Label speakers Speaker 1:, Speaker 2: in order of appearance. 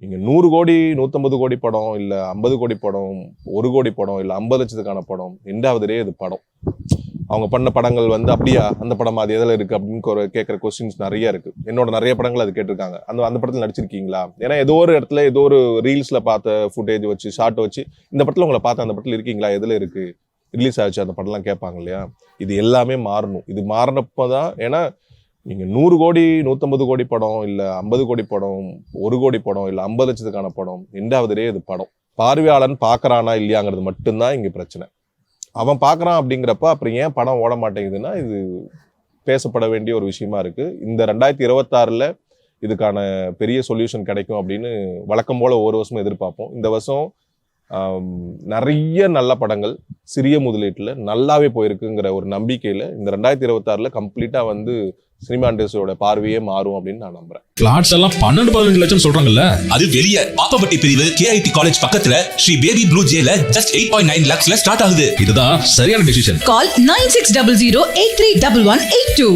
Speaker 1: நீங்க 100 கோடி 150 கோடி படம் இல்ல 50 கோடி படம் 1 கோடி படம் இல்ல 50 லட்சத்துக்கான படம் எண்டாவதுலே இது படம். அவங்க பண்ண படங்கள் வந்து அப்படியா அந்த படம் அது எதில் இருக்கு அப்படின்னு கேட்குற கொஸ்டின்ஸ் நிறைய இருக்கு. என்னோட நிறைய படங்கள் அது கேட்டிருக்காங்க. அந்த படத்தில் நடிச்சிருக்கீங்களா? ஏன்னா ஏதோ ஒரு இடத்துல ஏதோ ஒரு ரீல்ஸ்ல பார்த்த ஃபுட்டேஜ் வச்சு ஷார்ட் வச்சு இந்த படத்தில் உங்களை பார்த்த அந்த படத்தில் இருக்கீங்களா, எதில் இருக்கு ரிலீஸ் ஆச்சு அந்த படம்லாம் கேட்பாங்க இல்லையா? இது எல்லாமே மாறணும். இது மாறினப்பதான், ஏன்னா நீங்க 100 கோடி 150 கோடி படம் இல்ல 50 கோடி படம் 1 கோடி படம் இல்ல 50 லட்சத்துக்கான படம் எண்டாவதுலே இது படம். பார்வையாளன் பார்க்கறானா இல்லையாங்கிறது மட்டும்தான் இங்க பிரச்சனை. அவன் பார்க்கறான் அப்படிங்கிறப்ப அப்புறம் ஏன் படம் ஓட மாட்டேங்குதுன்னா இது பேசப்பட வேண்டிய ஒரு விஷயமா இருக்கு. இந்த 2026ல இதுக்கான பெரிய சொல்யூஷன் கிடைக்கும் அப்படின்னு வழக்கம் போல ஒவ்வொரு வருஷமும் எதிர்பார்ப்போம். இந்த வருஷம் நிறைய நல்ல படங்கள் சிறிய முதலீட்டுல நல்லாவே போயிருக்குங்கிற ஒரு நம்பிக்கையில இந்த 2026ல கம்ப்ளீட்டா வந்து சினிமா இண்டஸ்ட்ரியோட பார்வையே மாறும் அப்படின்னு நான் நம்புறேன்.
Speaker 2: பிளாட்ஸ் எல்லாம் 12-15 லட்சம் சொல்றாங்கல்ல,
Speaker 3: அது வெளிய பாப்பப்பட்டி பிரிவு KIT காலேஜ் பக்கத்துல ஸ்ரீ பேபி ப்ளூ ஜேல just 8.9 lakhsல ஸ்டார்ட் ஆகுது.
Speaker 2: இதுதான் சரியான டிசிஷன்.
Speaker 4: Call 9600 831182.